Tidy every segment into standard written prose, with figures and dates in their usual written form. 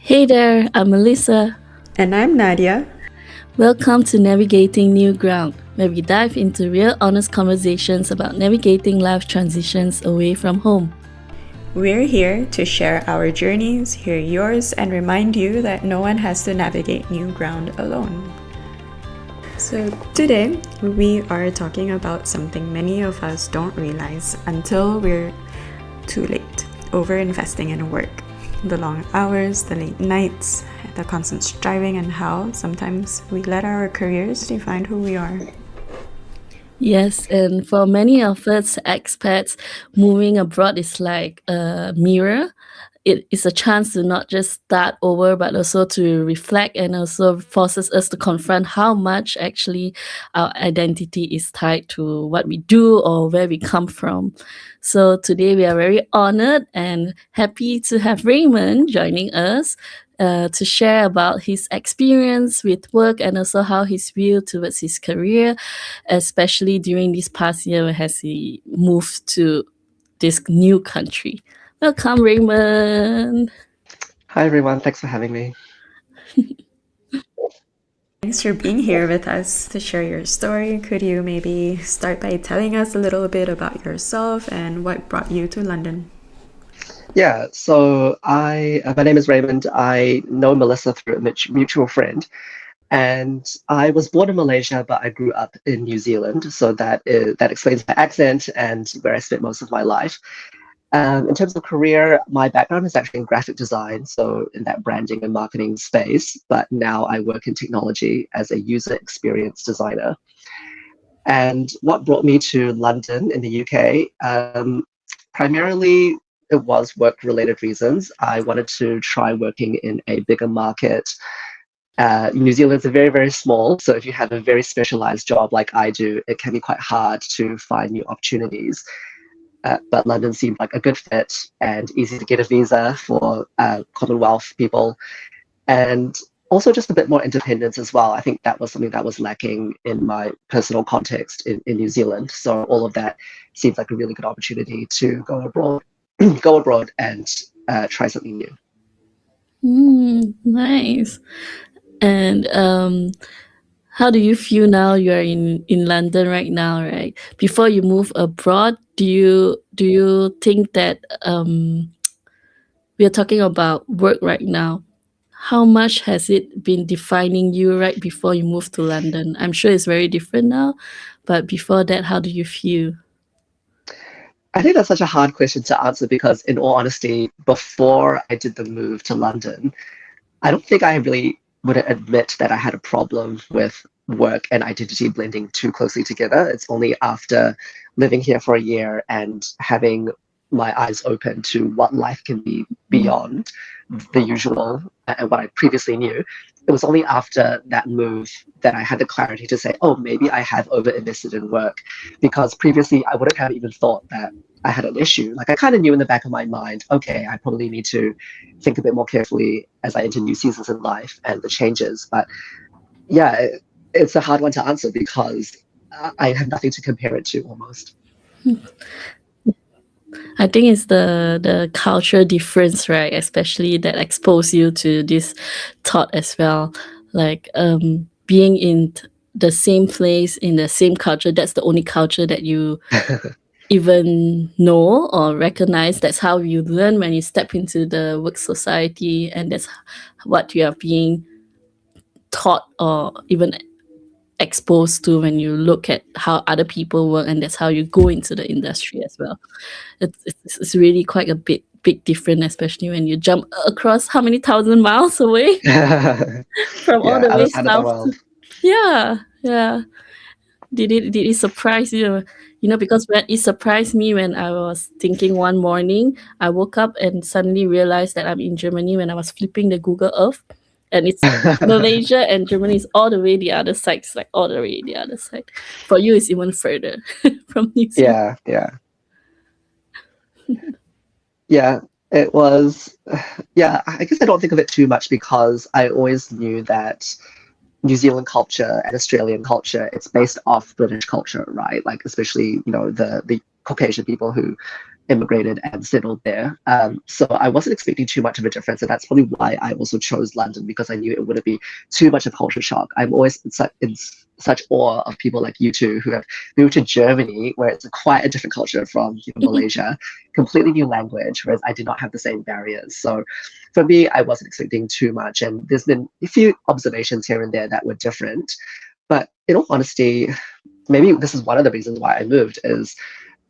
Hey there, I'm Melissa. And I'm Nadia. Welcome to Navigating New Ground, where we dive into real, honest conversations about navigating life transitions away from home. We're here to share our journeys, hear yours, and remind you that no one has to navigate new ground alone. So, today we are talking about something many of us don't realize until we're too late: overinvesting in work. The long hours, the late nights, the constant striving, and how sometimes we let our careers define who we are. Yes, and for many of us expats, moving abroad is like a mirror. It is a chance to not just start over, but also to reflect and also forces us to confront how much actually our identity is tied to what we do or where we come from. So today we are very honored and happy to have Raymond joining us to share about his experience with work and also how his view towards his career, especially during this past year as he moved to this new country. Welcome, Raymond. Hi everyone, thanks for having me. Thanks for being here with us to share your story. Could you maybe start by telling us a little bit about yourself and what brought you to London? Yeah, so my name is Raymond. I know Melissa through a mutual friend, and I was born in Malaysia, but I grew up in New Zealand, so that explains my accent and where I spent most of my life. In terms of career, my background is actually in graphic design, so in that branding and marketing space, but now I work in technology as a user experience designer. And what brought me to London in the UK? Primarily, it was work-related reasons. I wanted to try working in a bigger market. New Zealand's very, very small, so if you have a very specialized job like I do, it can be quite hard to find new opportunities. But London seemed like a good fit and easy to get a visa for Commonwealth people. And also just a bit more independence as well. I think that was something that was lacking in my personal context in New Zealand. So all of that seems like a really good opportunity to go abroad, go abroad and try something new. Nice. And how do you feel now? You are in London right now, right? Before you move abroad, do you think that we are talking about work right now? How much has it been defining you right before you moved to London? I'm sure it's very different now, but before that, how do you feel? I think that's such a hard question to answer because, in all honesty, before I did the move to London, I don't think I really would admit that I had a problem with work and identity blending too closely together. It's only after living here for a year and having my eyes open to what life can be beyond the usual and what I previously knew. It was only after that move that I had the clarity to say, oh, maybe I have overinvested in work. Because previously I wouldn't have even thought that I had an issue. Like I kind of knew in the back of my mind, okay, I probably need to think a bit more carefully as I enter new seasons in life and the changes. But yeah, it's a hard one to answer because I have nothing to compare it to almost. I think it's the culture difference, right? Especially that expose you to this thought as well. Like being in the same place in the same culture. That's the only culture that you even know or recognize. That's how you learn when you step into the work society, and that's what you are being taught or even exposed to when you look at how other people work, and that's how you go into the industry as well. It's really quite a big difference, especially when you jump across how many thousand miles away from all Yeah, the other way side of the south to, world. yeah, yeah. Did it surprise you? You know, because when it surprised me when I was thinking one morning, I woke up and suddenly realized that I'm in Germany when I was flipping the Google Earth, and it's Malaysia and Germany is all the way the other side. It's like all the way the other side. For you, it's even further from New Zealand. Yeah, yeah, yeah. It was, yeah, I guess I don't think of it too much because I always knew that New Zealand culture and Australian culture, it's based off British culture, right? Like especially, the Caucasian people who immigrated and settled there. So I wasn't expecting too much of a difference, and that's probably why I also chose London, because I knew it wouldn't be too much of culture shock. I'm always in such awe of people like you two who have moved to Germany, where it's quite a different culture from Malaysia, completely new language, whereas I did not have the same barriers. So for me, I wasn't expecting too much, and there's been a few observations here and there that were different. But in all honesty, maybe this is one of the reasons why I moved is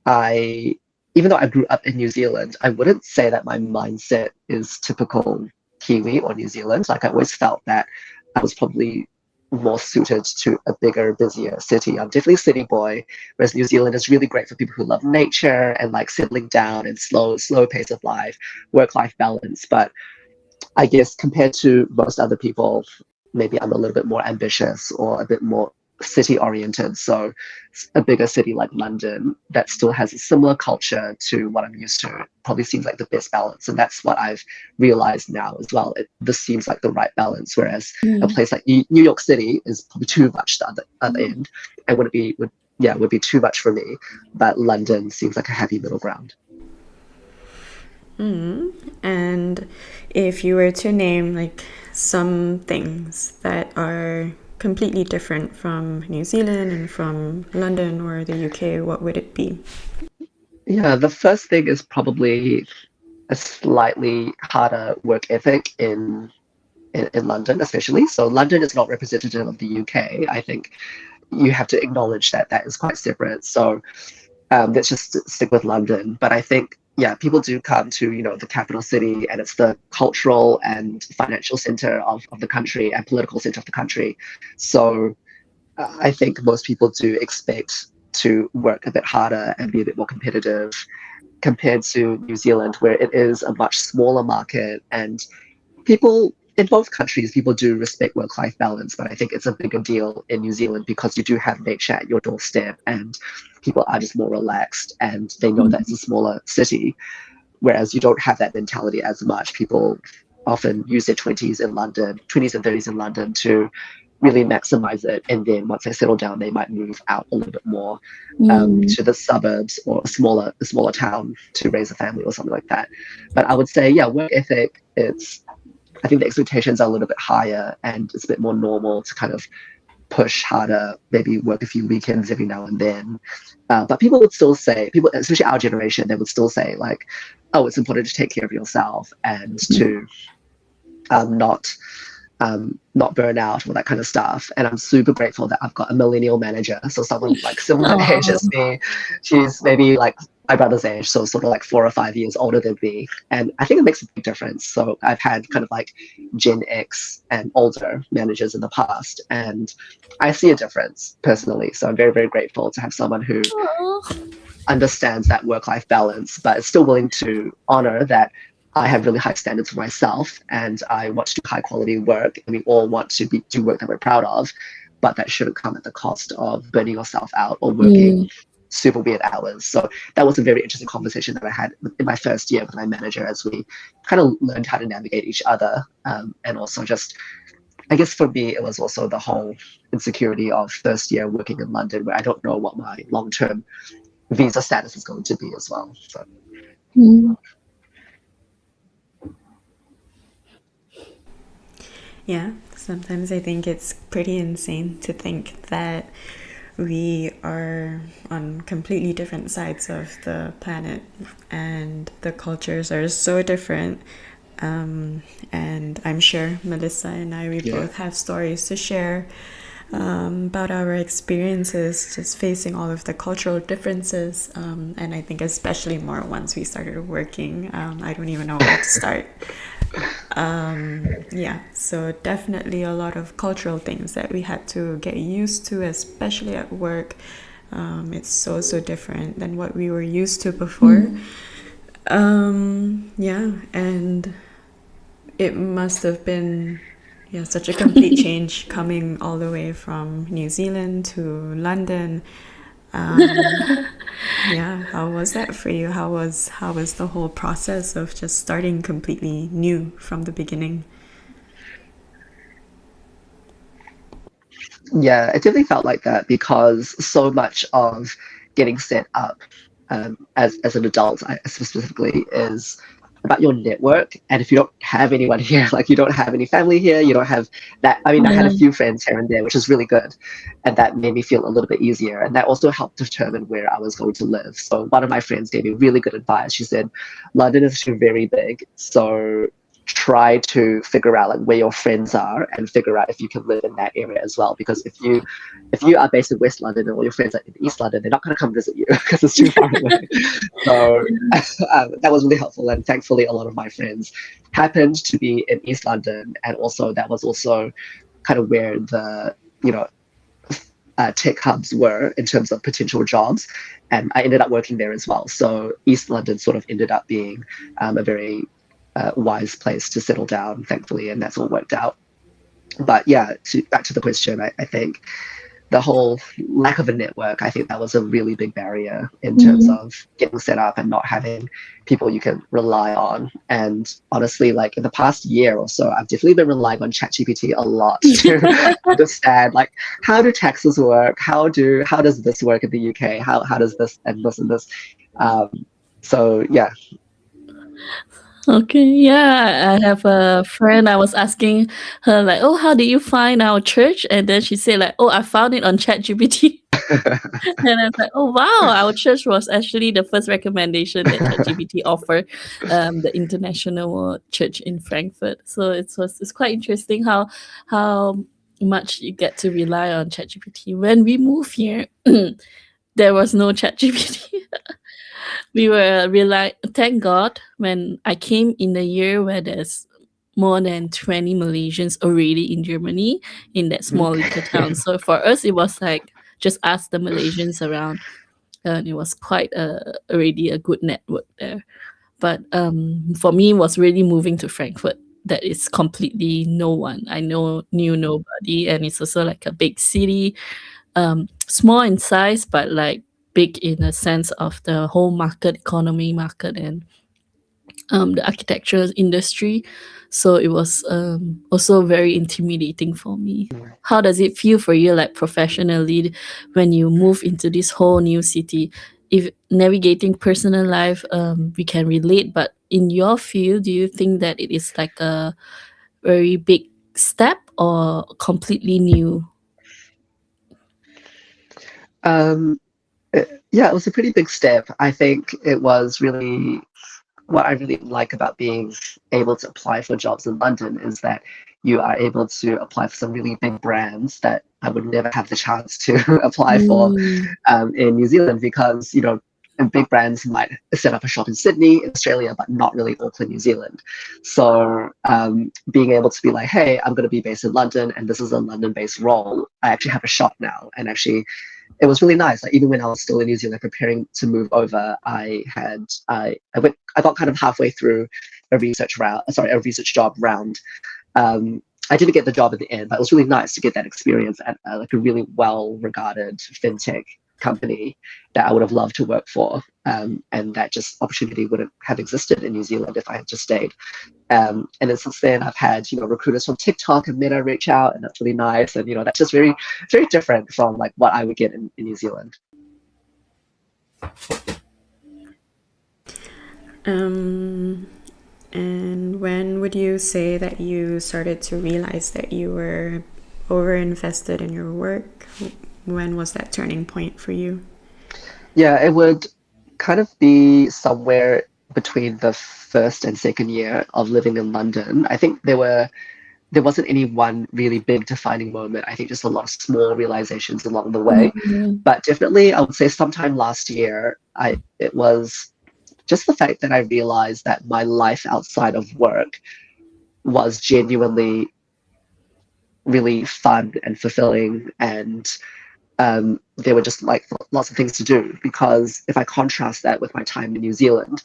I, even though I grew up in New Zealand, I wouldn't say that my mindset is typical Kiwi or New Zealand. Like I always felt that I was probably more suited to a bigger, busier city. I'm definitely a city boy, whereas New Zealand is really great for people who love nature and like settling down and slow pace of life, work-life balance. But I guess compared to most other people, maybe I'm a little bit more ambitious or a bit more city oriented. So a bigger city like London that still has a similar culture to what I'm used to probably seems like the best balance. And that's what I've realized now as well. This seems like the right balance. Whereas a Mm. place like New York City is probably too much the other end and would be too much for me. But London seems like a happy middle ground. And if you were to name like some things that are completely different from New Zealand and from London or the UK, what would it be? Yeah, the first thing is probably a slightly harder work ethic in London, especially. So London is not representative of the UK. I think you have to acknowledge that that is quite separate. So let's just stick with London. But I think, yeah, people do come to, the capital city, and it's the cultural and financial center of the country and political center of the country. So I think most people do expect to work a bit harder and be a bit more competitive compared to New Zealand, where it is a much smaller market. And people in both countries, people do respect work-life balance, but I think it's a bigger deal in New Zealand because you do have nature at your doorstep, and people are just more relaxed and they know that it's a smaller city, whereas you don't have that mentality as much. People often use their 20s and 30s in London to really maximize it, and then once they settle down, they might move out a little bit more Mm. to the suburbs or a smaller town to raise a family or something like that. But I would say, yeah, work ethic, I think the expectations are a little bit higher, and it's a bit more normal to kind of push harder, maybe work a few weekends every now and then. But people would still say, people, especially our generation, they would still say like, oh, it's important to take care of yourself and to not not burn out, all that kind of stuff. And I'm super grateful that I've got a millennial manager. So someone like similar age Oh. as me. She's maybe like my brother's age, so sort of like 4 or 5 years older than me. And I think it makes a big difference. So I've had kind of like Gen X and older managers in the past, and I see a difference personally. So I'm very, very grateful to have someone who Oh. understands that work-life balance, but is still willing to honor that I have really high standards for myself and I want to do high quality work, and we all want to do work that we're proud of, but that shouldn't come at the cost of burning yourself out or working Mm. super weird hours. So that was a very interesting conversation that I had in my first year with my manager as we kind of learned how to navigate each other. And also just, I guess for me, it was also the whole insecurity of first year working in London, where I don't know what my long-term visa status is going to be as well. So Mm. Yeah, sometimes I think it's pretty insane to think that we are on completely different sides of the planet and the cultures are so different. And I'm sure Melissa and I, we yeah. both have stories to share about our experiences just facing all of the cultural differences. And I think especially more once we started working. I don't even know where to start. Yeah, so definitely a lot of cultural things that we had to get used to, especially at work. It's so different than what we were used to before. Yeah, and it must have been such a complete change coming all the way from New Zealand to London. Yeah, how was that for you? How was the whole process of just starting completely new from the beginning? Yeah, it definitely felt like that because so much of getting set up as an adult, specifically, is about your network. And if you don't have anyone here, like you don't have any family here, you don't have that. I mean, I had a Yeah. few friends here and there, which is really good, and that made me feel a little bit easier. And that also helped determine where I was going to live. So one of my friends gave me really good advice. She said, London is actually very big, so try to figure out like where your friends are and figure out if you can live in that area as well. Because if you are based in West London and all your friends are in East London, they're not going to come visit you because it's too far away. So that was really helpful, and thankfully a lot of my friends happened to be in East London, and also that was also kind of where the tech hubs were in terms of potential jobs, and I ended up working there as well. So East London sort of ended up being a very wise place to settle down, thankfully, and that's all worked out. But yeah, back to the question, I think the whole lack of a network, I think that was a really big barrier in terms Mhm. of getting set up and not having people you can rely on. And honestly, like in the past year or so, I've definitely been relying on ChatGPT a lot to understand like how do taxes work, how does this work in the UK, how does this and this and this. So yeah. Okay, yeah, I have a friend. I was asking her like, "Oh, how did you find our church?" And then she said like, "Oh, I found it on ChatGPT." And I was like, "Oh wow, our church was actually the first recommendation that ChatGPT offered, the international church in Frankfurt." So it's quite interesting how much you get to rely on ChatGPT. When we moved here, there was no ChatGPT. We were thank God when I came in the year where there's more than 20 Malaysians already in Germany in that small little town. So for us, it was like just ask the Malaysians around, and it was quite already a good network there. But for me, it was really moving to Frankfurt. That is completely no one. Knew nobody, and it's also like a big city, small in size, but like big in a sense of the whole economy market, and the architecture industry. So it was also very intimidating for me. How does it feel for you, like professionally, when you move into this whole new city? If navigating personal life, we can relate, but in your field, do you think that it is like a very big step or completely new? um, yeah, it was a pretty big step. I think it was really what I really like about being able to apply for jobs in London is that you are able to apply for some really big brands that I would never have the chance to apply for Mm. in New Zealand, because and big brands might set up a shop in Sydney, in Australia, but not really Auckland, New Zealand. So being able to be like, hey, I'm going to be based in London, and this is a London-based role. I actually have a shop now, and actually it was really nice. Like even when I was still in New Zealand preparing to move over, I got kind of halfway through a research job round. I didn't get the job at the end, but it was really nice to get that experience at like a really well-regarded fintech company that I would have loved to work for, and that just opportunity wouldn't have existed in New Zealand if I had just stayed. And then since then, I've had recruiters from TikTok and Meta reach out, and that's really nice. And that's just very very different from like what I would get in New Zealand. Um, and when would you say that you started to realize that you were overinvested in your work? When was that turning point for you? Yeah, it would kind of be somewhere between the first and second year of living in London. I think there wasn't any one really big defining moment. I think just a lot of small realizations along the way. Mm. But definitely, I would say sometime last year, it was just the fact that I realized that my life outside of work was genuinely really fun and fulfilling, and there were just like lots of things to do. Because if I contrast that with my time in New Zealand,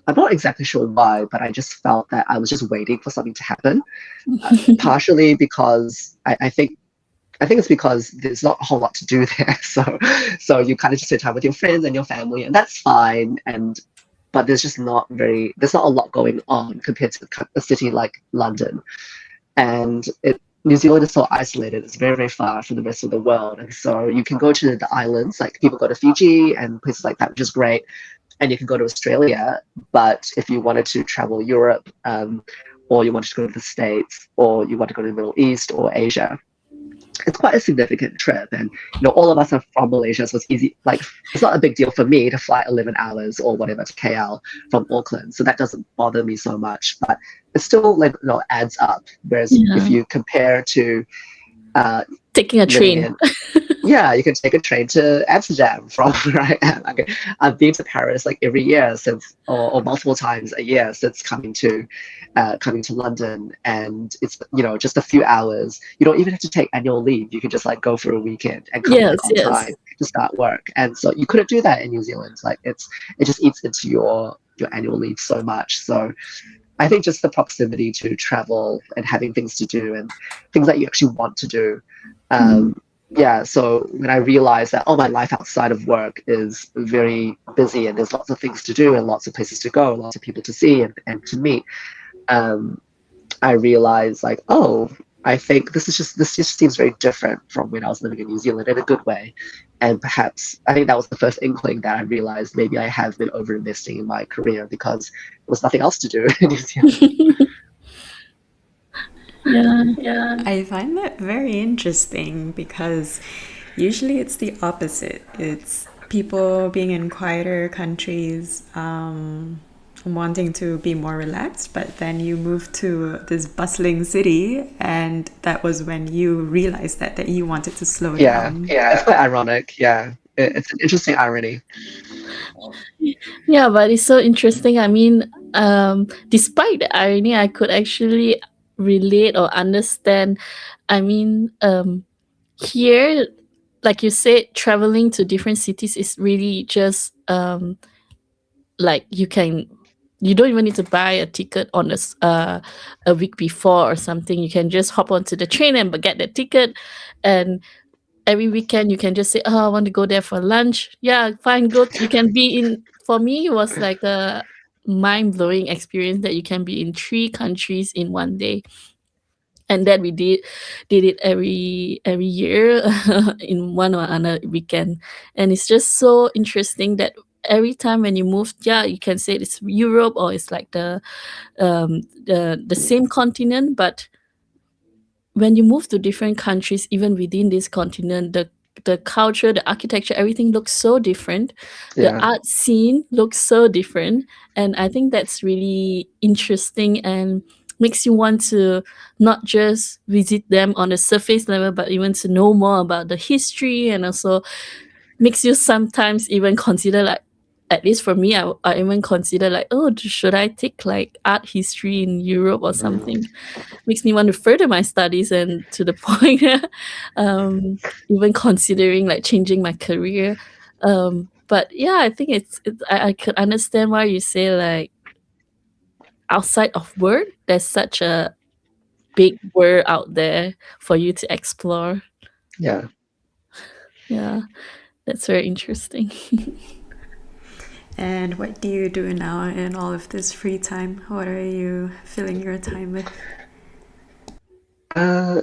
I'm not exactly sure why, but I just felt that I was just waiting for something to happen. Partially because I think it's because there's not a whole lot to do there. So you kind of just spend time with your friends and your family, and that's fine. But there's not a lot going on compared to a city like London. And New Zealand is so isolated. It's very, very far from the rest of the world. And so you can go to the islands, like people go to Fiji and places like that, which is great. and you can go to Australia. But if you wanted to travel Europe, or you wanted to go to the States, or you want to go to the Middle East or Asia, it's quite a significant trip. And all of us are from Malaysia, so it's easy. Like, it's not a big deal for me to fly 11 hours or whatever to KL from Auckland, so that doesn't bother me so much. But it still, like, adds up. Whereas if Yeah. you compare to Taking a living train. in, yeah, you can take a train to Amsterdam from where I am. Like, I've been to Paris like every year since, or multiple times a year since coming to London, and it's just a few hours. You don't even have to take annual leave. You can just like go for a weekend and come Yes, back on yes. time to start work. And so you couldn't do that in New Zealand. Like, it just eats into your annual leave so much. So I think just the proximity to travel and having things to do and things that you actually want to do. Yeah, so when I realized that, my life outside of work is very busy and there's lots of things to do and lots of places to go, lots of people to see and to meet, I realized, like, I think this just seems very different from when I was living in New Zealand in a good way. And perhaps I think that was the first inkling that I realized maybe I have been overinvesting in my career because there was nothing else to do in New Zealand. Yeah. I find that very interesting because usually it's the opposite. It's people being in quieter countries, wanting to be more relaxed, but then you move to this bustling city, and that was when you realized that you wanted to slow down. It's quite ironic. Yeah, it's an interesting irony. Yeah, but it's so interesting. I mean, despite the irony, I could actually relate or understand. I mean, here, like you said, traveling to different cities is really just like you don't even need to buy a ticket on a week before or something. You can just hop onto the train and get the ticket, and every weekend you can just say, "Oh, I want to go there for lunch." Yeah, fine, go. You can be in. For me, it was like a mind blowing experience that you can be in 3 countries in one day, and then we did it every year in one or another weekend, and it's just so interesting that every time when you move, yeah, you can say it's Europe or it's like the same continent, but when you move to different countries, even within this continent, the culture, the architecture, everything looks so different. The Yeah, art scene looks so different, and I think that's really interesting and makes you want to not just visit them on the surface level, but even to know more about the history, and also makes you sometimes even consider, like, at least for me, I even consider like, oh, should I take like art history in Europe or something? Makes me want to further my studies, and to the point, even considering like changing my career. But yeah, I think I could understand why you say like outside of work, there's such a big world out there for you to explore. yeah. Yeah, that's very interesting. And what do you do now in all of this free time? What are you filling your time with? Uh,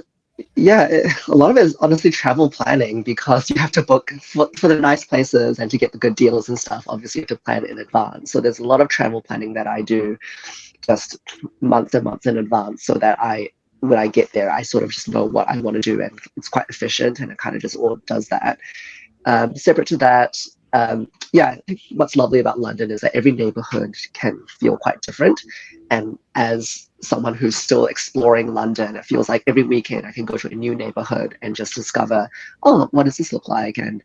yeah, a lot of it is honestly travel planning because you have to book for the nice places and to get the good deals and stuff. Obviously, you have to plan it in advance. So there's a lot of travel planning that I do just months and months in advance, so that when I get there, I sort of just know what I want to do, and it's quite efficient, and it kind of just all does that. Separate to that, yeah, I think what's lovely about London is that every neighborhood can feel quite different. And as someone who's still exploring London, it feels like every weekend I can go to a new neighborhood and just discover, what does this look like? And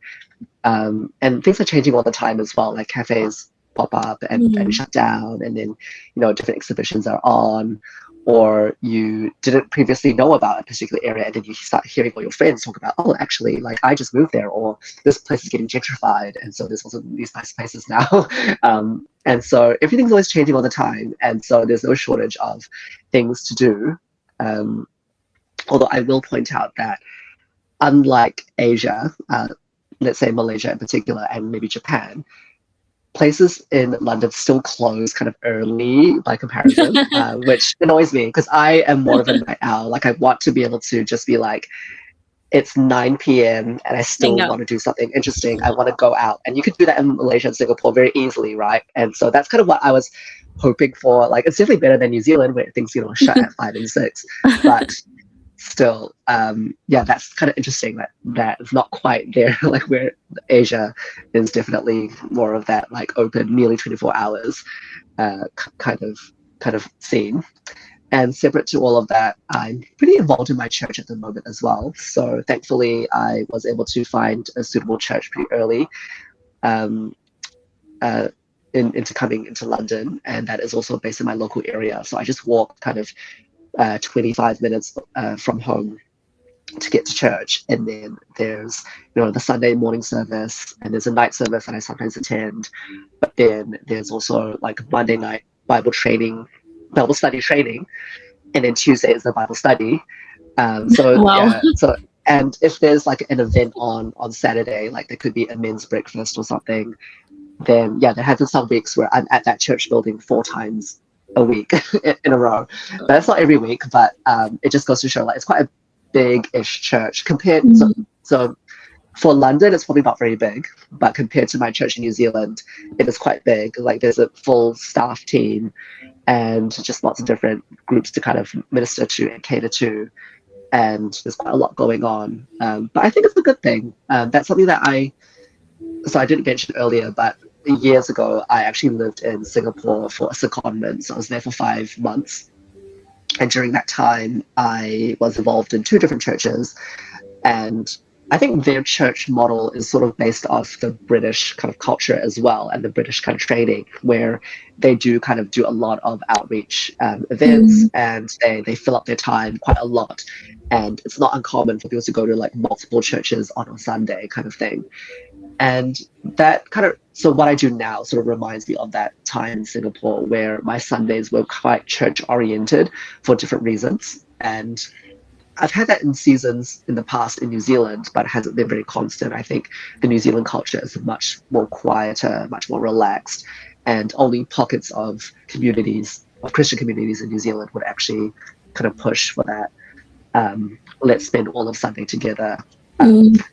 things are changing all the time as well. Like, cafes pop up and Mm. shut down, and then different exhibitions are on, or you didn't previously know about a particular area, and then you start hearing all your friends talk about, actually, like, I just moved there, or this place is getting gentrified, and so there's also these nice places now. And so everything's always changing all the time, and so there's no shortage of things to do. Although I will point out that, unlike Asia, let's say Malaysia in particular, and maybe Japan, places in London still close kind of early by comparison, which annoys me because I am more of a night owl. Like, I want to be able to just be like, it's 9 p.m. and I I still know. want to do something interesting. I want to go out. And you could do that in Malaysia and Singapore very easily, right? And so that's kind of what I was hoping for. Like, it's definitely better than New Zealand where things, shut at 5 and 6. But still, yeah, that's kind of interesting that it's not quite there, like where Asia is definitely more of that, like open nearly 24 hours kind of scene. And separate to all of that, I'm pretty involved in my church at the moment as well. So thankfully, I was able to find a suitable church pretty early um, uh, into coming into London, and that is also based in my local area. So I just walk kind of 25 minutes from home to get to church, and then there's the Sunday morning service, and there's a night service that I sometimes attend. But then there's also like Monday night Bible study training, and then Tuesday is the Bible study. So Wow. yeah, and if there's like an event on Saturday, like there could be a men's breakfast or something, then yeah, there have been some weeks where I'm at that church building 4 times a week in a row. But that's not every week, but it just goes to show like it's quite a big-ish church compared. So for London, it's probably not very big, but compared to my church in New Zealand, it is quite big. Like there's a full staff team and just lots of different groups to kind of minister to and cater to. And there's quite a lot going on. But I think it's a good thing. That's something that so I didn't mention earlier, but years ago, I actually lived in Singapore for a secondment. So I was there for 5 months. And during that time, I was involved in 2 different churches. And I think their church model is sort of based off the British kind of culture as well, and the British kind of training, where they do kind of do a lot of outreach events, and they fill up their time quite a lot. And it's not uncommon for people to go to like multiple churches on a Sunday kind of thing. And that kind of, so what I do now sort of reminds me of that time in Singapore where my Sundays were quite church oriented for different reasons. And I've had that in seasons in the past in New Zealand, but it hasn't been very constant. I think the New Zealand culture is much more quieter, much more relaxed, and only pockets of Christian communities in New Zealand would actually kind of push for that. Let's spend all of Sunday together.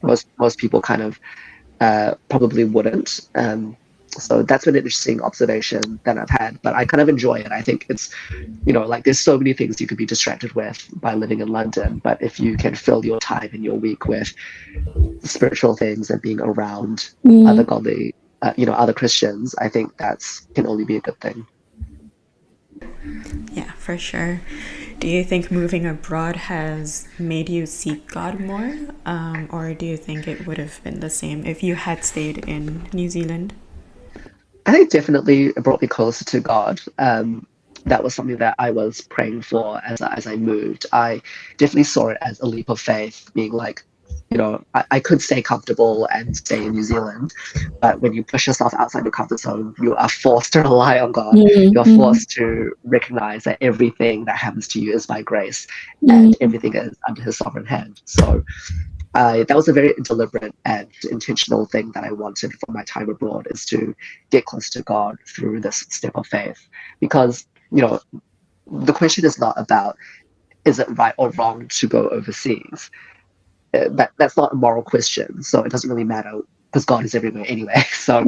Most people kind of probably wouldn't. So that's been an interesting observation that I've had, but I kind of enjoy it. I think it's, like there's so many things you could be distracted with by living in London, but if you can fill your time in your week with spiritual things and being around other godly, other Christians, I think that's can only be a good thing. Yeah, for sure. Do you think moving abroad has made you seek God more? Or do you think it would have been the same if you had stayed in New Zealand? I think definitely it brought me closer to God. That was something that I was praying for as I moved. I definitely saw it as a leap of faith, being like, I could stay comfortable and stay in New Zealand, but when you push yourself outside your comfort zone, you are forced to rely on God. You're forced to recognize that everything that happens to you is by grace and everything is under His sovereign hand. So that was a very deliberate and intentional thing that I wanted for my time abroad, is to get close to God through this step of faith. Because, the question is not about, is it right or wrong to go overseas? That's not a moral question. So it doesn't really matter because God is everywhere anyway. So,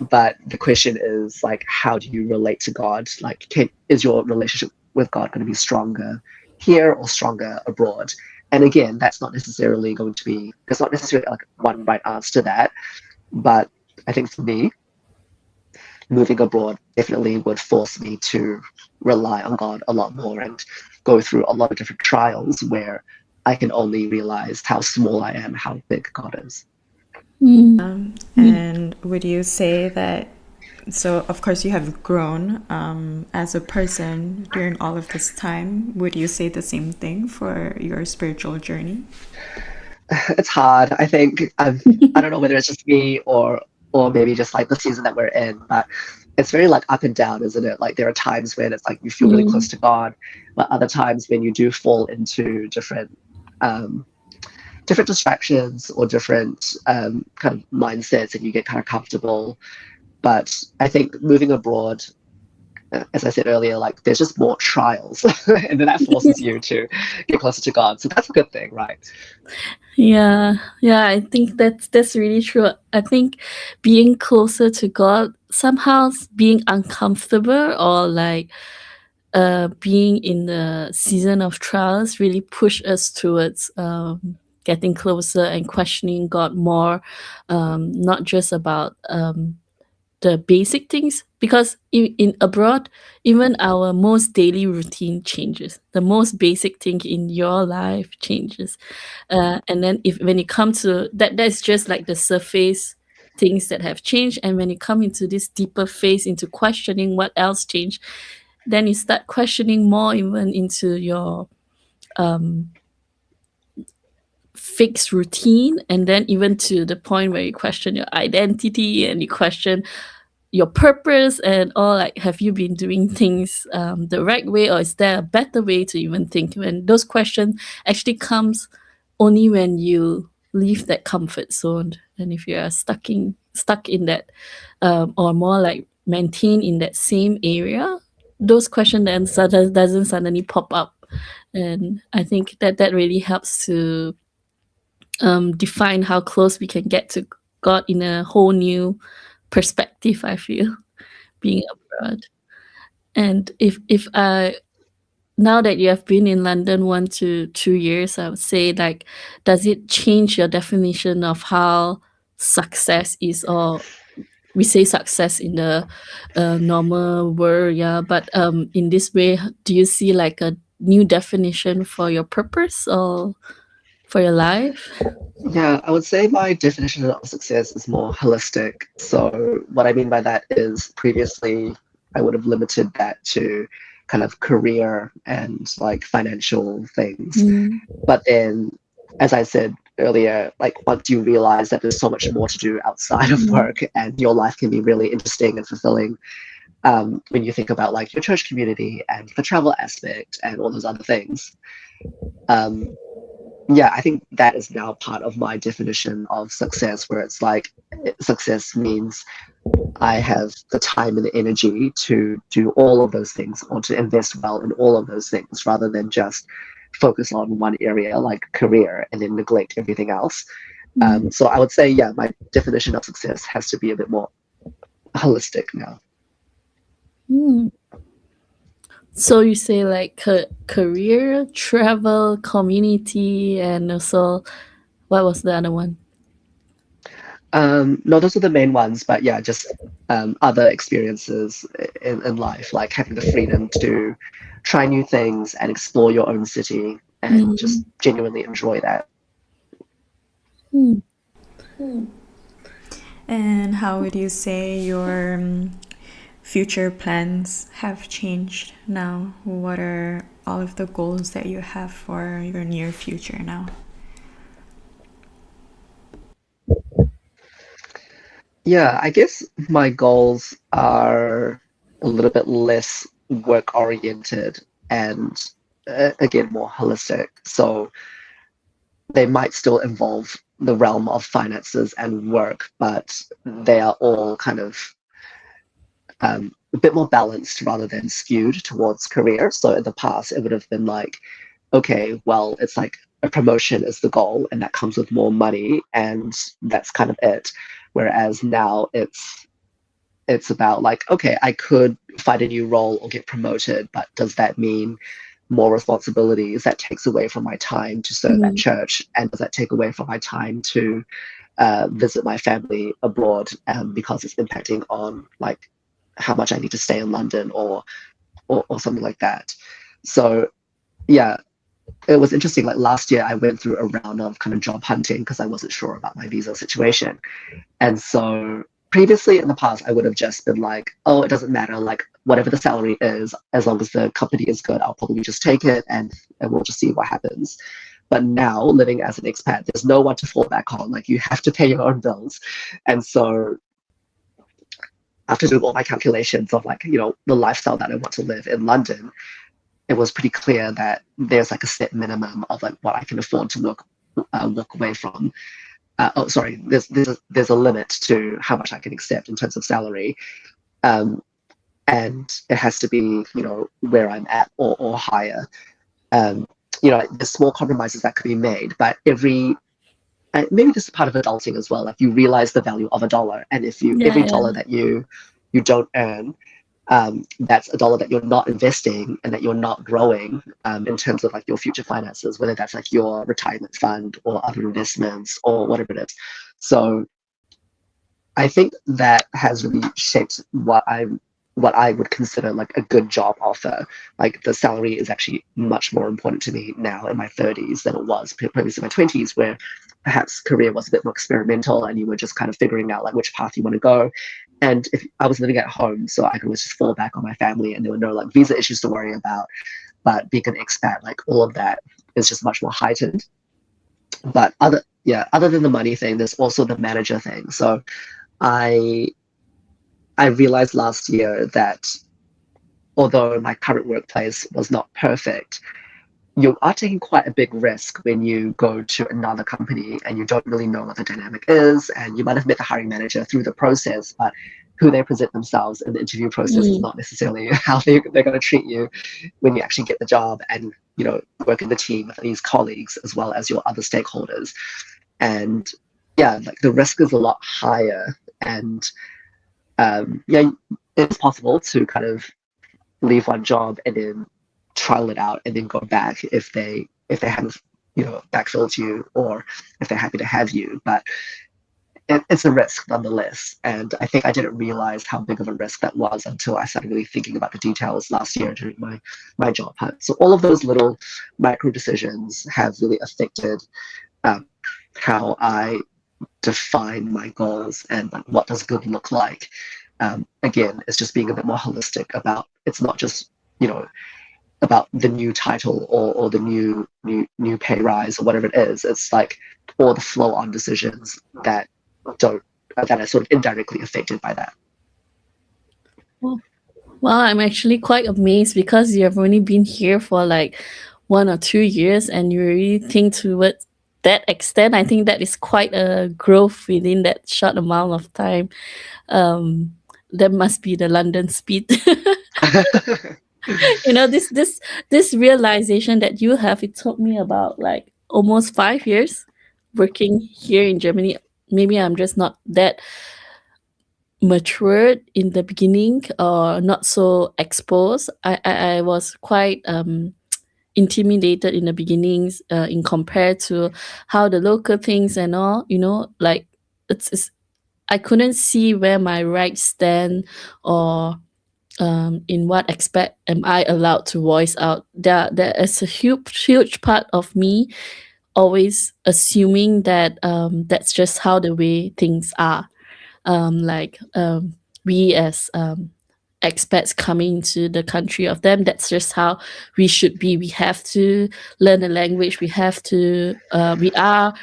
but the question is like, how do you relate to God? Like, is your relationship with God going to be stronger here or stronger abroad? And again, that's not necessarily there's not necessarily like one right answer to that. But I think for me, moving abroad definitely would force me to rely on God a lot more and go through a lot of different trials where I can only realize how small I am, how big God is. And would you say that, so of course you have grown as a person during all of this time, would you say the same thing for your spiritual journey? It's hard. I think I don't know whether it's just me or maybe just like the season that we're in, but it's very like up and down, isn't it? Like there are times when it's like you feel really close to God, but other times when you do fall into different distractions or different kind of mindsets and you get kind of comfortable. But I think moving abroad as I said earlier, like there's just more trials, and then that forces you to get closer to God. So that's a good thing, right? Yeah, yeah, I think that's really true. I think being closer to God, somehow being uncomfortable or like being in the season of trials really push us towards getting closer and questioning God more, not just about the basic things, because in abroad, even our most daily routine changes, the most basic thing in your life changes, and then if when it comes to that, that's just like the surface things that have changed, and when you come into this deeper phase into questioning what else changed, then you start questioning more even into your um fixed routine, and then even to the point where you question your identity and you question your purpose and all, like have you been doing things the right way, or is there a better way to even think, when those questions actually comes only when you leave that comfort zone, and if you are stuck in that or more like maintain in that same area, those questions then doesn't suddenly pop up. And I think that really helps to define how close we can get to God in a whole new perspective, I feel, being abroad. And if I now that you have been in London 1 to 2 years, I would say, like, does it change your definition of how success is? Or we say success in the normal world, yeah, but in this way, do you see like a new definition for your purpose or for your life? Yeah, I would say my definition of success is more holistic. So, what I mean by that is previously I would have limited that to kind of career and like financial things. Mm, But then, as I said earlier, like once you realize that there's so much more to do outside of mm, work and your life can be really interesting and fulfilling, when you think about like your church community and the travel aspect and all those other things. Um, yeah, I think that is now part of my definition of success, where it's like success means I have the time and the energy to do all of those things or to invest well in all of those things rather than just focus on one area like career and then neglect everything else. mm, So I would say, yeah, my definition of success has to be a bit more holistic now. mm. So you say like career, travel, community, and also what was the other one? No, those are the main ones, but yeah, just other experiences in life, like having the freedom to try new things and explore your own city and Mm, just genuinely enjoy that. mm. And how would you say your future plans have changed now? What are all of the goals that you have for your near future now? Yeah, I guess my goals are a little bit less work oriented and again more holistic. So they might still involve the realm of finances and work, but they are all kind of a bit more balanced rather than skewed towards career. So in the past, it would have been like, okay, well, it's like a promotion is the goal, and that comes with more money, and that's kind of it. Whereas now it's about like, okay, I could find a new role or get promoted, but does that mean more responsibilities that takes away from my time to serve at Mm, church? And does that take away from my time to visit my family abroad because it's impacting on like how much I need to stay in London or something like that. So yeah, it was interesting. Like last year, I went through a round of kind of job hunting because I wasn't sure about my visa situation. And so previously in the past, I would have just been like, oh, it doesn't matter. Like whatever the salary is, as long as the company is good, I'll probably just take it and we'll just see what happens. But now living as an expat, there's no one to fall back on. Like you have to pay your own bills. And so after doing all my calculations of like, the lifestyle that I want to live in London, it was pretty clear that there's like a set minimum of like what I can afford to walk away from. Oh, sorry, there's a limit to how much I can accept in terms of salary. Um, and it has to be, where I'm at or higher. Um, there's small compromises that could be made, but maybe this is part of adulting as well. Like you realize the value of a dollar, and if you Yeah, every yeah. dollar that you don't earn, that's a dollar that you're not investing and that you're not growing in terms of like your future finances, whether that's like your retirement fund or other investments or whatever it is. So I think that has really shaped what I would consider like a good job offer. Like the salary is actually much more important to me now in my 30s than it was previously in my 20s, where perhaps career was a bit more experimental and you were just kind of figuring out like which path you want to go. And if I was living at home, so I could always just fall back on my family and there were no like visa issues to worry about. But being an expat, like all of that is just much more heightened. But other than the money thing, there's also the manager thing. So I I realized last year that although my current workplace was not perfect, you are taking quite a big risk when you go to another company and you don't really know what the dynamic is. And you might have met the hiring manager through the process, but who they present themselves in the interview process is Mm. not necessarily how they're going to treat you when you actually get the job and work in the team with these colleagues as well as your other stakeholders. And yeah, like the risk is a lot higher. And yeah, it's possible to kind of leave one job and then trial it out and then go back if they haven't backfilled you or if they're happy to have you. But it's a risk nonetheless, and I think I didn't realize how big of a risk that was until I started really thinking about the details last year during my job hunt. So all of those little micro decisions have really affected um, how I define my goals and like, what does good look like. Again, it's just being a bit more holistic about it's not just about the new title or the new pay rise or whatever it is. It's like all the flow on decisions don't that are sort of indirectly affected by that. Well, well, I'm actually quite amazed because you have only been here for like 1 or 2 years and you really think towards that extent. I think that is quite a growth within that short amount of time. Um, that must be the London speed. This realization that you have, it took me about like almost 5 years working here in Germany. Maybe I'm just not that matured in the beginning or not so exposed. I was quite intimidated in the beginnings in compared to how the local things and all, like it's I couldn't see where my rights stand or in what aspect am I allowed to voice out. There is a huge part of me always assuming that that's just how the way things are. Like we as expats coming into the country of them, that's just how we should be. We have to learn the language. We are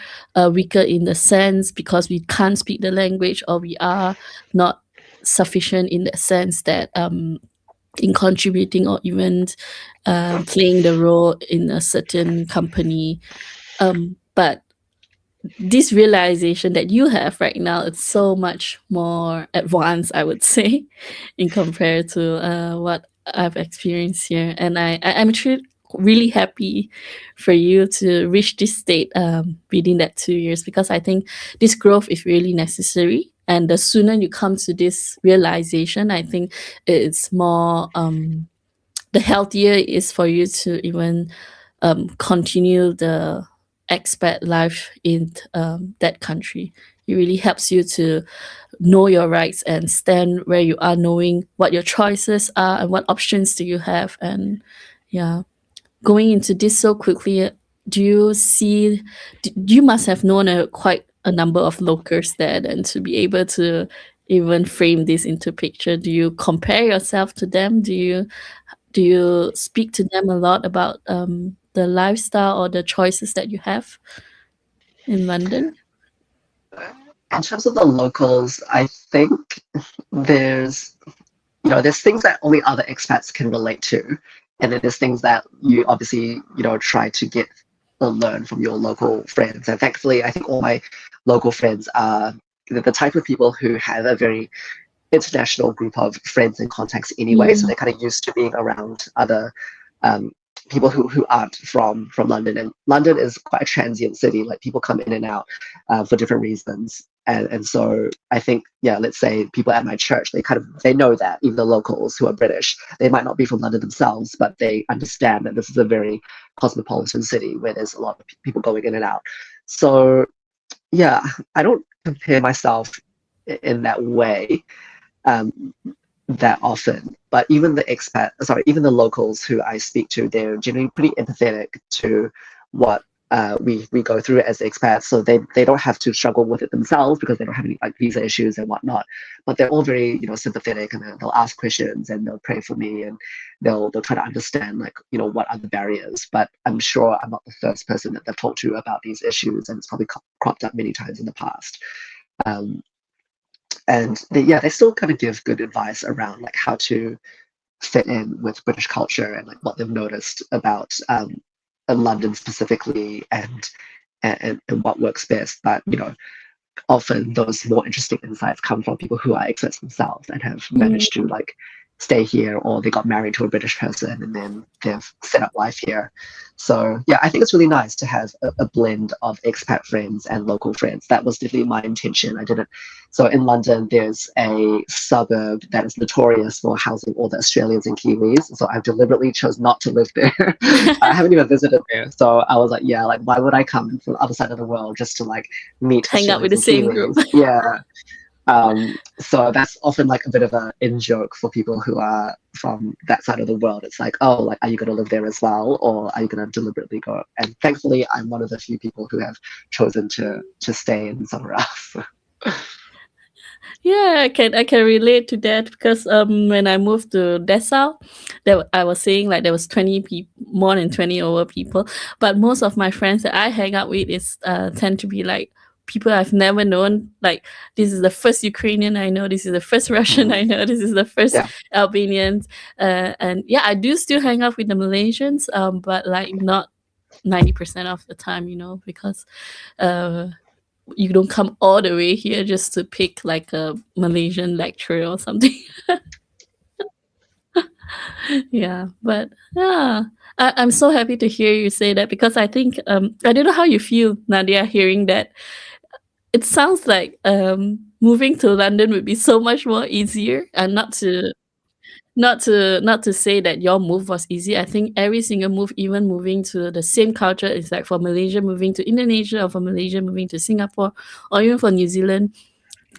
weaker in the sense because we can't speak the language, or we are not sufficient in the sense that in contributing or even playing the role in a certain company. But this realization that you have right now, it's so much more advanced, I would say, in compared to what I've experienced here. And I'm actually really happy for you to reach this state within that 2 years, because I think this growth is really necessary. And the sooner you come to this realization, I think it's more the healthier it is for you to even continue the expat life in that country. It really helps you to know your rights and stand where you are, knowing what your choices are and what options do you have. And yeah, going into this so quickly, do you see? You must have known quite a number of locals there, then, to be able to even frame this into picture. Do you compare yourself to them? Do you speak to them a lot about the lifestyle or the choices that you have in London? In terms of the locals, I think there's there's things that only other expats can relate to, and then there's things that you obviously try to get or learn from your local friends. And thankfully, I think all my local friends are the type of people who have a very international group of friends and contacts anyway, so they're kind of used to being around other um, people who aren't from London. And London is quite a transient city. Like people come in and out for different reasons. And so I think, yeah, let's say people at my church, they know that, even the locals who are British, they might not be from London themselves, but they understand that this is a very cosmopolitan city where there's a lot of people going in and out. So yeah, I don't compare myself in that way that often. But even even the locals who I speak to, they're generally pretty empathetic to what we go through as expats. So they don't have to struggle with it themselves because they don't have any like visa issues and whatnot. But they're all very sympathetic, and they'll ask questions and they'll pray for me, and they'll try to understand like what are the barriers. But I'm sure I'm not the first person that they've talked to about these issues, and it's probably cropped up many times in the past. And they still kind of give good advice around like how to fit in with British culture and like what they've noticed about London specifically, and what works best. But often those more interesting insights come from people who are expats themselves and have managed to like stay here, or they got married to a British person and then they've set up life here. So yeah, I think it's really nice to have a blend of expat friends and local friends. That was definitely my intention. So in London, there's a suburb that is notorious for housing all the Australians and Kiwis. So I deliberately chose not to live there. I haven't even visited there. So I was like, yeah, like why would I come from the other side of the world just to like meet Hang out with Australians the and same Kiwis? group. Yeah. So that's often like a bit of a in joke for people who are from that side of the world. It's like, oh, like, are you going to live there as well, or are you going to deliberately go? And thankfully, I'm one of the few people who have chosen to stay in somewhere else. Yeah, I can relate to that because when I moved to Dessau, I was saying like there was 20 people, more than 20 over people, but most of my friends that I hang out with is tend to be like people I've never known. Like this is the first Ukrainian I know, this is the first Russian I know, this is the first Yeah. Albanians, and yeah, I do still hang out with the Malaysians, but like not 90% of the time, because you don't come all the way here just to pick like a Malaysian lecturer or something. Yeah, but yeah, I'm so happy to hear you say that because I think I don't know how you feel, Nadia, hearing that. It sounds like moving to London would be so much more easier, and not to say that your move was easy. I think every single move, even moving to the same culture, is like for Malaysia moving to Indonesia, or for Malaysia moving to Singapore, or even for New Zealand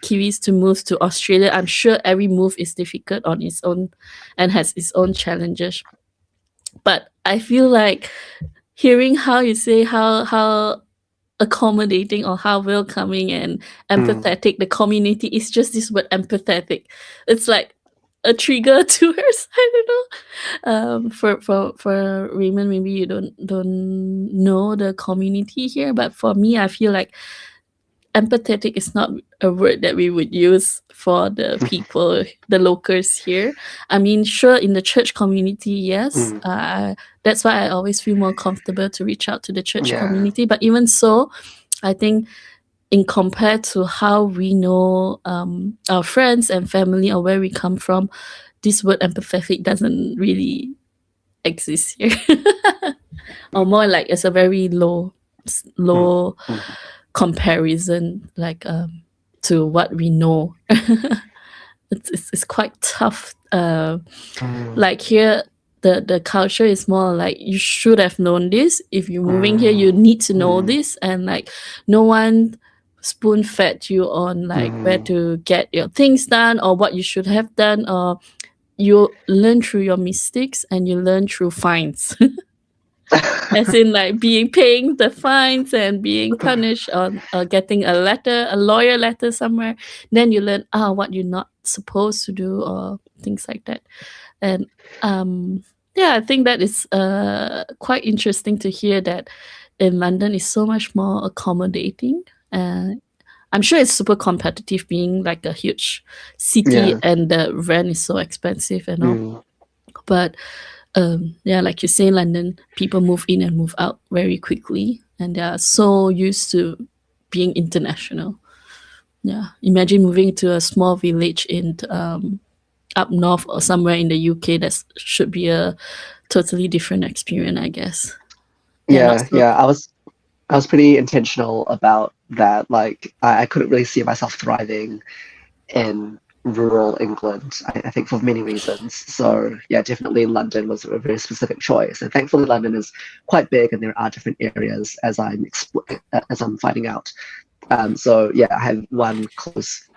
Kiwis to move to Australia. I'm sure every move is difficult on its own and has its own challenges. But I feel like hearing how you say how accommodating or how welcoming and empathetic the community is, just this word empathetic. It's like a trigger to us. I don't know. For Raymond, maybe you don't know the community here, but for me, I feel like empathetic is not a word that we would use for the people, the locals here. I mean, sure, in the church community, yes. That's why I always feel more comfortable to reach out to the church community. But even so, I think in compared to how we know our friends and family or where we come from, this word empathetic doesn't really exist here. Or more like it's a very low comparison, like to what we know. It's quite tough. Like here, the culture is more like you should have known this. If you're moving here, you need to know this, and like no one spoon fed you on like where to get your things done or what you should have done, or you learn through your mistakes and you learn through fines. As in like paying the fines and being punished on getting a lawyer letter somewhere. Then you learn what you're not supposed to do or things like that. And yeah, I think that is quite interesting to hear that in London is so much more accommodating. I'm sure it's super competitive being like a huge city and the rent is so expensive and all. But yeah, like you say, in London, people move in and move out very quickly, and they are so used to being international. Yeah, imagine moving to a small village in up north or somewhere in the UK. That should be a totally different experience, I guess. Yeah, not Yeah, so. yeah. I was pretty intentional about that. Like, I couldn't really see myself thriving in rural England, I think for many reasons. So yeah, definitely London was a very specific choice. And thankfully London is quite big and there are different areas as I'm finding out. So yeah, I have one close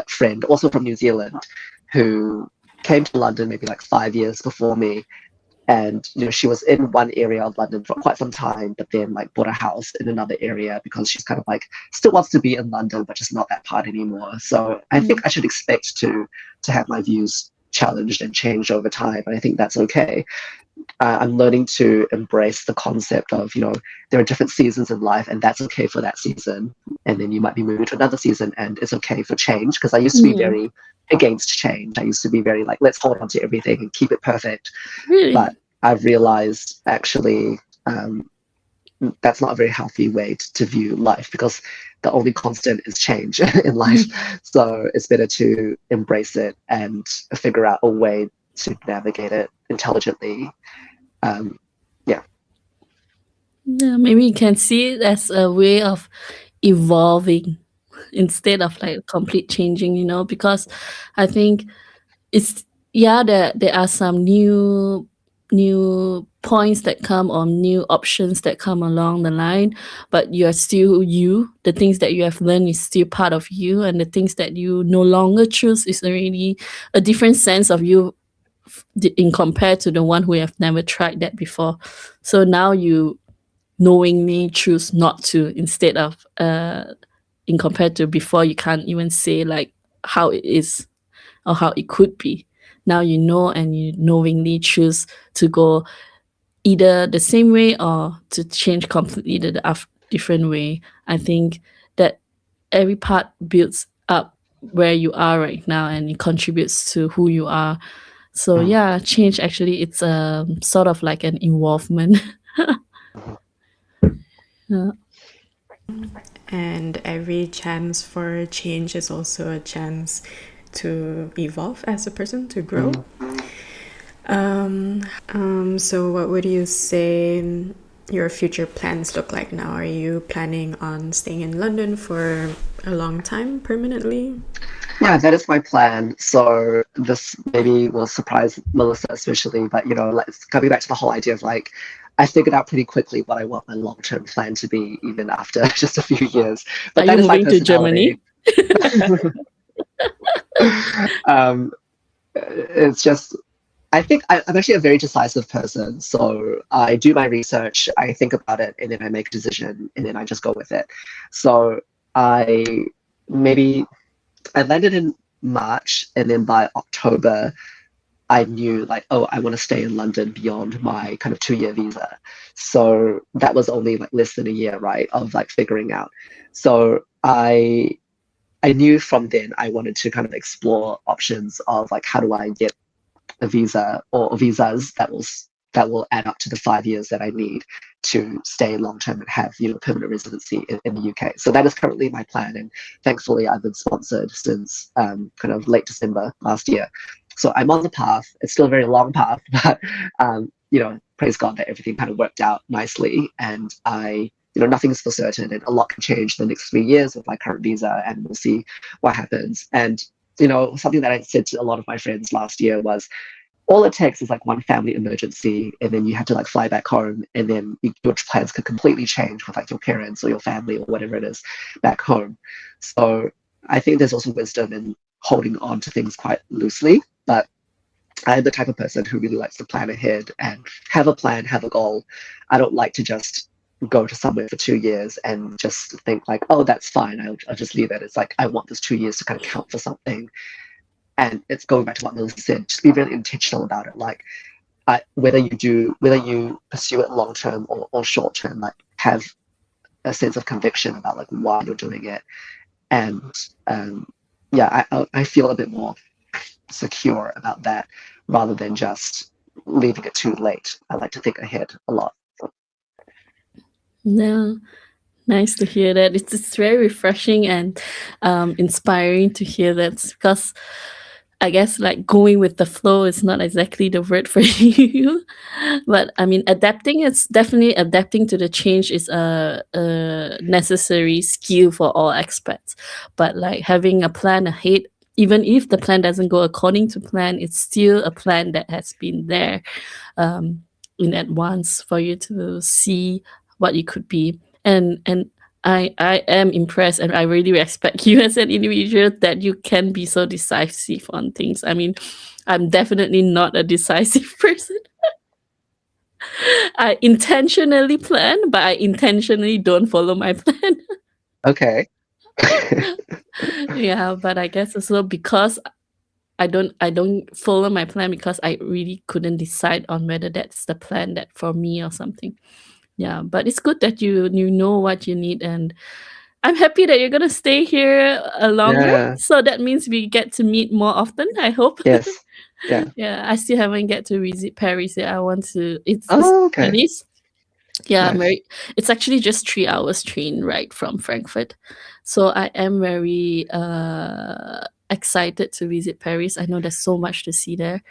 friend, also from New Zealand, who came to London maybe like 5 years before me, and she was in one area of London for quite some time, but then like bought a house in another area because she's kind of like still wants to be in London but just not that part anymore. So I think Mm. I should expect to have my views challenged and changed over time, and I think that's okay. I'm learning to embrace the concept of, there are different seasons in life, and that's okay for that season. And then you might be moving to another season, and it's okay for change. Because I used to be Mm. very against change. I used to be very like, let's hold on to everything and keep it perfect. Really? But I've realized actually that's not a very healthy way to view life, because the only constant is change in life. So it's better to embrace it and figure out a way to navigate it intelligently. Um, yeah. Yeah, maybe you can see it as a way of evolving instead of like complete changing, because I think it's, yeah, there are some new points that come, or new options that come along the line, but you're still you. The things that you have learned is still part of you, and the things that you no longer choose is already a different sense of you, in compared to the one who have never tried that before. So now you knowingly choose not to, instead of in compared to before, you can't even say like how it is or how it could be. Now you know, and you knowingly choose to go either the same way or to change completely different way. I think that every part builds up where you are right now, and it contributes to who you are. So Mm. yeah, change actually, it's sort of like an involvement. Yeah. And every chance for change is also a chance to evolve as a person, to grow. Mm. So what would you say your future plans look like now? Are you planning on staying in London for a long time, permanently? Yeah, that is my plan. So this maybe will surprise Melissa especially, but like coming back to the whole idea of like, I figured out pretty quickly what I want my long-term plan to be, even after just a few years. Are But you that is my moving to personality. Germany? um, it's just, I think I'm actually a very decisive person. So I do my research, I think about it, and then I make a decision, and then I just go with it. So I maybe I landed in March, and then by October, I knew like, oh, I want to stay in London beyond my kind of 2 year visa. So that was only like less than a year, right, of like figuring out. So I knew from then I wanted to kind of explore options of like, how do I get a visa or visas that will add up to the 5 years that I need to stay long term and have permanent residency in the UK. So that is currently my plan, and thankfully I've been sponsored since kind of late December last year. So I'm on the path. It's still a very long path, but praise God that everything kind of worked out nicely, and nothing's for certain, and a lot can change in the next 3 years with my current visa, and we'll see what happens. And something that I said to a lot of my friends last year was, all it takes is like one family emergency, and then you have to like fly back home, and then your plans could completely change with like your parents or your family or whatever it is back home. So I think there's also wisdom in holding on to things quite loosely, but I'm the type of person who really likes to plan ahead and have a plan, have a goal. I don't like to just go to somewhere for 2 years and just think like, oh, that's fine, I'll just leave it. It's like, I want this 2 years to kind of count for something. And it's going back to what Melissa said, just be really intentional about it. Like, whether you pursue it long term or short term, like have a sense of conviction about like why you're doing it. And yeah, I feel a bit more secure about that, rather than just leaving it too late. I like to think ahead a lot. Yeah. Nice to hear that. It's very refreshing and inspiring to hear that, because I guess like going with the flow is not exactly the word for you. But I mean, adapting, it's definitely adapting to the change is a necessary skill for all expats. But like having a plan ahead, even if the plan doesn't go according to plan, it's still a plan that has been there um, in advance for you to see what it could be. And I am impressed, and I really respect you as an individual that you can be so decisive on things. I mean, I'm definitely not a decisive person. I intentionally plan, but I intentionally don't follow my plan. Okay. Yeah, but I guess also because I don't follow my plan because I really couldn't decide on whether that's the plan that for me or something. Yeah, but it's good that you know what you need, and I'm happy that you're gonna stay here longer. Yeah. So that means we get to meet more often, I hope. Yes. Yeah. Yeah, I still haven't get to visit Paris yet. I want to. It's Oh, it okay. is. Yeah, I'm Nice. very. It's actually just 3 hours train ride from Frankfurt, so I am very excited to visit Paris. I know there's so much to see there.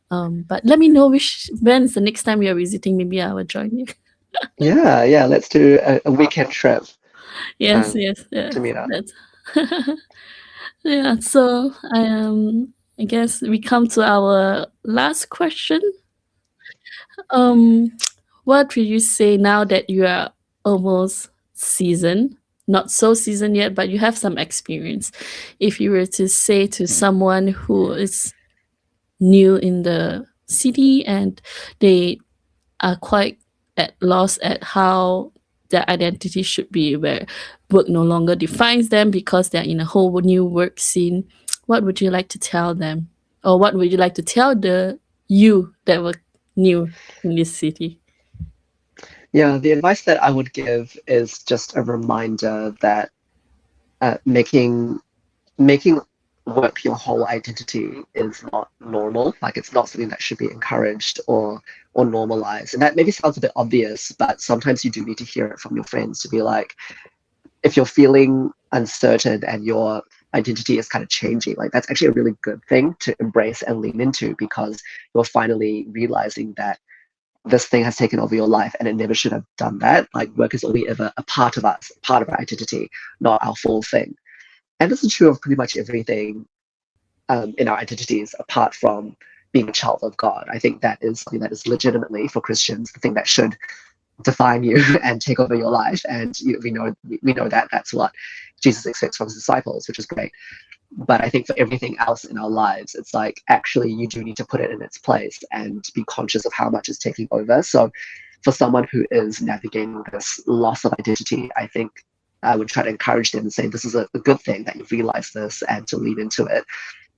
But let me know when is the next time you're visiting. Maybe I will join you. Yeah, yeah. Let's do a weekend trip Yes, um, yes, to yes. meet up. That's yeah. So I guess we come to our last question. Um, what will you say now that you are almost seasoned? Not so seasoned yet, but you have some experience. If you were to say to someone who is new in the city and they are quite at loss at how their identity should be, where work no longer defines them because they're in a whole new work scene, what would you like to tell them? Or what would you like to tell the you that were new in this city? Yeah, the advice that I would give is just a reminder that making work your whole identity is not normal. Like it's not something that should be encouraged or normalized. And that maybe sounds a bit obvious, but sometimes you do need to hear it from your friends to be like, if you're feeling uncertain and your identity is kind of changing, like that's actually a really good thing to embrace and lean into because you're finally realizing that this thing has taken over your life and it never should have done that. Like work is only ever a part of us, part of our identity, not our full thing. And this is true of pretty much everything in our identities apart from being a child of God. I think that is something that is legitimately for Christians the thing that should define you and take over your life. And we know that that's what Jesus expects from his disciples, which is great. But I think for everything else in our lives, it's like actually you do need to put it in its place and be conscious of how much is taking over. So for someone who is navigating this loss of identity, I think I would try to encourage them and say this is a good thing that you've realized this and to lean into it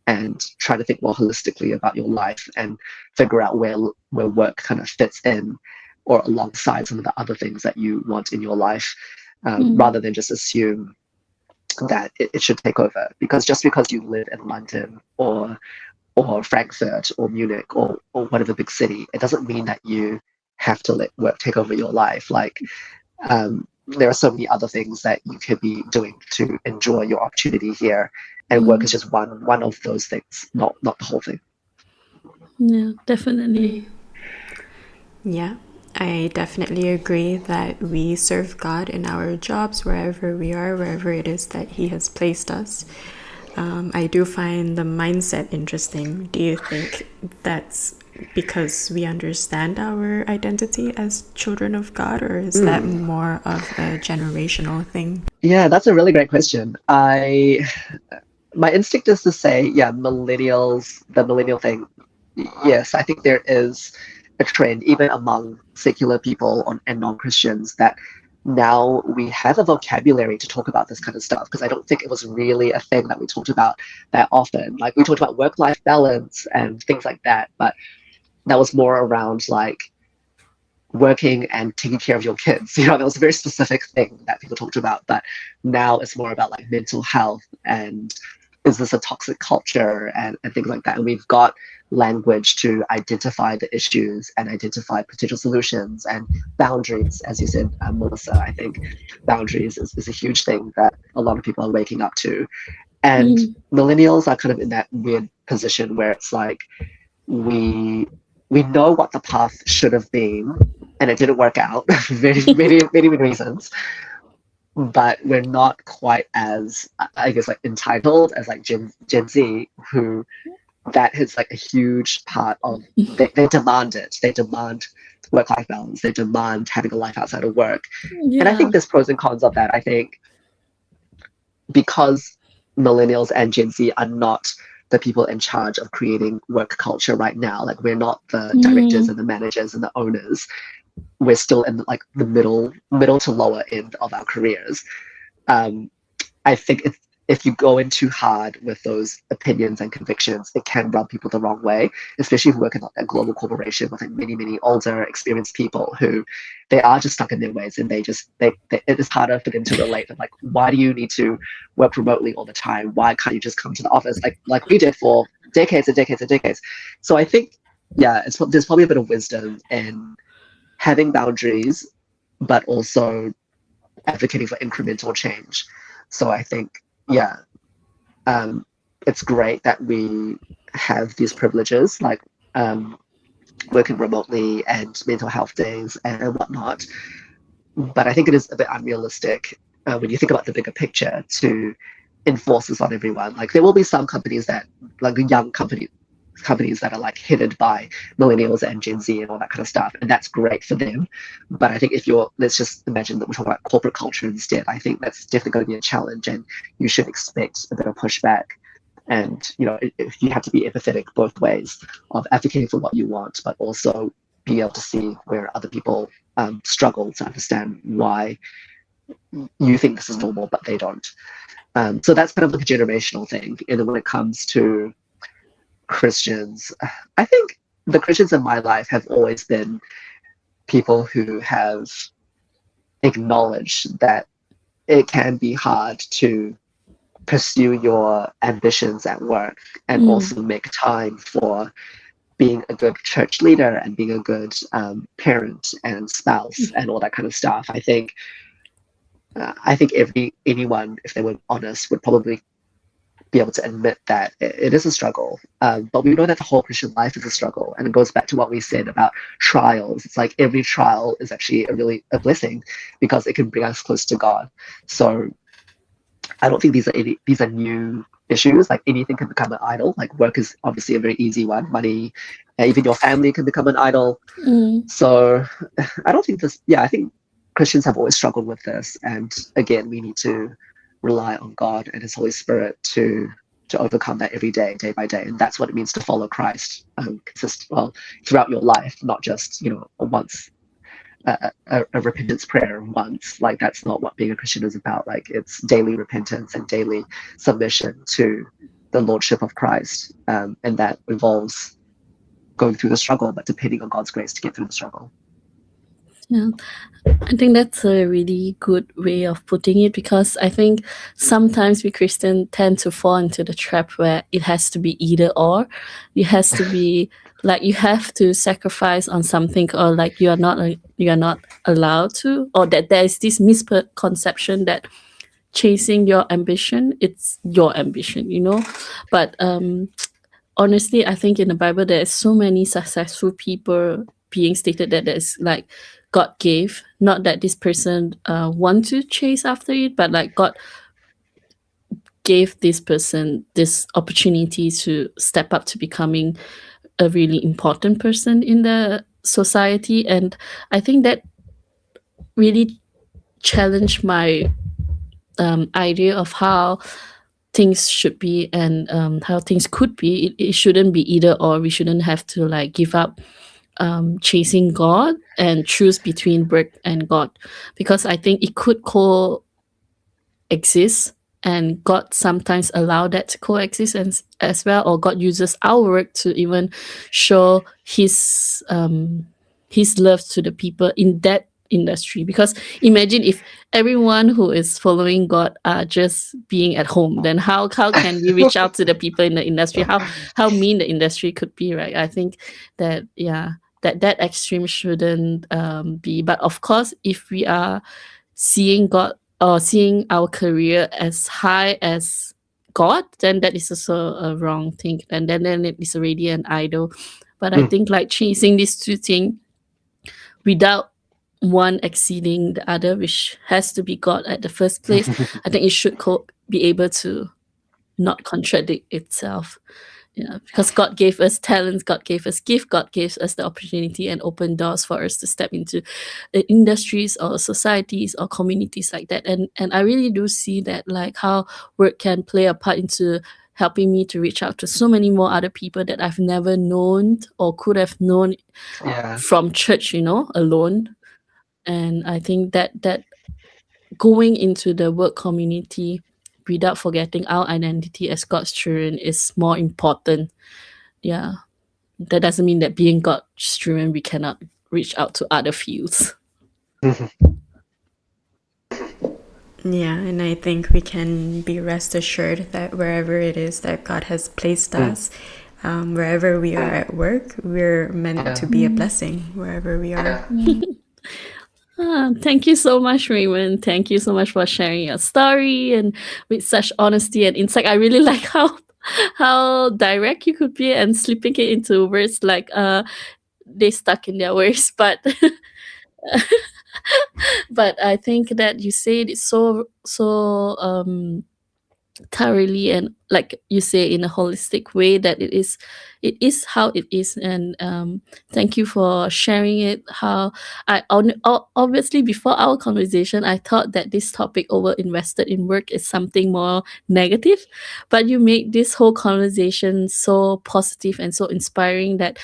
and try to think more holistically about your life and figure out where work kind of fits in or alongside some of the other things that you want in your life, Mm, rather than just assume that it should take over. Because just because you live in London or Frankfurt or Munich or whatever big city, it doesn't mean that you have to let work take over your life. Like there are so many other things that you could be doing to enjoy your opportunity here, and work is mm, just one of those things, not the whole thing. yeah, definitely. Yeah, I definitely agree that we serve God in our jobs, wherever we are, wherever it is that He has placed us. I do find the mindset interesting. Do you think that's because we understand our identity as children of God, or is that more of a generational thing? Yeah, that's a really great question. My instinct is to say, yeah, the millennial thing. Yes, I think there is a trend, even among secular people and non-Christians, that now we have a vocabulary to talk about this kind of stuff because I don't think it was really a thing that we talked about that often. Like we talked about work-life balance and things like that, but that was more around like working and taking care of your kids. That was a very specific thing that people talked about. But now it's more about like mental health and is this a toxic culture and things like that. And we've got language to identify the issues and identify potential solutions and boundaries. As you said, Melissa, I think boundaries is a huge thing that a lot of people are waking up to. And Mm. millennials are kind of in that weird position where it's like we we know what the path should have been, and it didn't work out for many reasons. But we're not quite as, I guess, like entitled as like Gen Z, who that is like a huge part of. They demand it. They demand work-life balance. They demand having a life outside of work. And I Yeah. think there's pros and cons of that. I think because millennials and Gen Z are not the people in charge of creating work culture right now. Like we're not the directors Mm. and the managers and the owners. We're still in like the middle to lower end of our careers. Um, I think if you go in too hard with those opinions and convictions, it can rub people the wrong way, especially if you work in a global corporation with like many older, experienced people who they are just stuck in their ways, and they it is harder for them to relate. And like, why do you need to work remotely all the time? Why can't you just come to the office like we did for decades and decades and decades? So I think, yeah, there's probably a bit of wisdom in having boundaries, but also advocating for incremental change. So I think, yeah, um, it's great that we have these privileges like um, working remotely and mental health days and whatnot. But I think it is a bit unrealistic when you think about the bigger picture to enforce this on everyone. Like there will be some companies that, like young companies that are like headed by millennials and Gen Z and all that kind of stuff, and that's great for them. But I think if you're, let's just imagine that we're talking about corporate culture instead. I think that's definitely going to be a challenge, and you should expect a bit of pushback. And if you have to be empathetic both ways of advocating for what you want, but also be able to see where other people struggle to understand why you think this is normal, but they don't. So that's kind of like a generational thing. And then when it comes to Christians, I think the Christians in my life have always been people who have acknowledged that it can be hard to pursue your ambitions at work and Mm. also make time for being a good church leader and being a good parent and spouse and all that kind of stuff. I think anyone, if they were honest, would probably be able to admit that it is a struggle. But we know that the whole Christian life is a struggle, and it goes back to what we said about trials. It's like every trial is actually a blessing because it can bring us close to God. So I don't think these are new issues. Like anything can become an idol. Like work is obviously a very easy one. Money, even your family can become an idol. Mm. So I don't think this. Yeah, I think Christians have always struggled with this, and again, we need to rely on God and His Holy Spirit to overcome that every day, day by day, and that's what it means to follow Christ throughout your life, not just once a repentance prayer once. Like that's not what being a Christian is about. Like it's daily repentance and daily submission to the lordship of Christ, and that involves going through the struggle, but depending on God's grace to get through the struggle. Yeah. I think that's a really good way of putting it, because I think sometimes we Christians tend to fall into the trap where it has to be either or. It has to be like you have to sacrifice on something, or like you are not allowed to, or that there is this misconception that chasing your ambition, it's your ambition, But honestly, I think in the Bible there is so many successful people being stated that there's like God gave, not that this person want to chase after it, but like God gave this person this opportunity to step up to becoming a really important person in the society. And I think that really challenged my idea of how things should be, and how things could be. It shouldn't be either or. We shouldn't have to like give up chasing God and choose between work and God, because I think it could coexist, and God sometimes allow that to coexist as well, or God uses our work to even show His love to the people industry. Because imagine if everyone who is following God are just being at home, then how can we reach out to the people in the industry? How mean the industry could be, right? I think that that extreme shouldn't be. But of course, if we are seeing God or seeing our career as high as God, then that is also a wrong thing. And then it is already an idol. But I think like chasing these two things without one exceeding the other, which has to be God at the first place, I think it should be able to not contradict itself. Yeah, because God gave us talents, God gave us gift, God gave us the opportunity and open doors for us to step into industries or societies or communities like that. And I really do see that, like how work can play a part into helping me to reach out to so many more other people that I've never known or could have known Yeah. from church, alone. And I think that going into the work community without forgetting our identity as God's children is more important. Yeah. That doesn't mean that being God's children, we cannot reach out to other fields. Yeah, and I think we can be rest assured that wherever it is that God has placed us, wherever we are at work, we're meant to be a blessing wherever we are. Thank you so much, Raymond. Thank you so much for sharing your story and with such honesty and insight. I really like how direct you could be and slipping it into words like they stuck in their words, but but I think that you said it so thoroughly and, like you say, in a holistic way, that it is how it is. And thank you for sharing it. How obviously before our conversation I thought that this topic, over invested in work, is something more negative, but you make this whole conversation so positive and so inspiring, that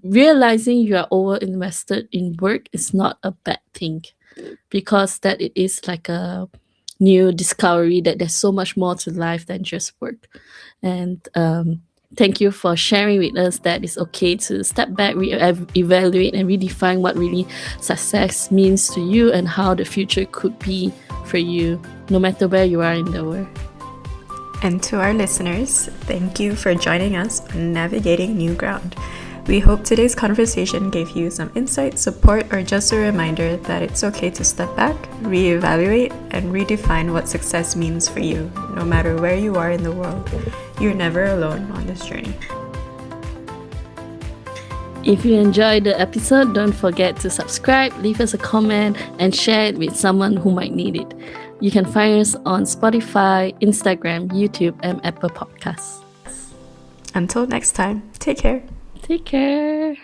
realizing you are over invested in work is not a bad thing, because that it is like a new discovery that there's so much more to life than just work. And thank you for sharing with us that it's okay to step back, evaluate and redefine what really success means to you and how the future could be for you, no matter where you are in the world. And to our listeners, thank you for joining us on Navigating New Ground. We hope today's conversation gave you some insight, support, or just a reminder that it's okay to step back, reevaluate, and redefine what success means for you, no matter where you are in the world. You're never alone on this journey. If you enjoyed the episode, don't forget to subscribe, leave us a comment, and share it with someone who might need it. You can find us on Spotify, Instagram, YouTube, and Apple Podcasts. Until next time, take care. Take care.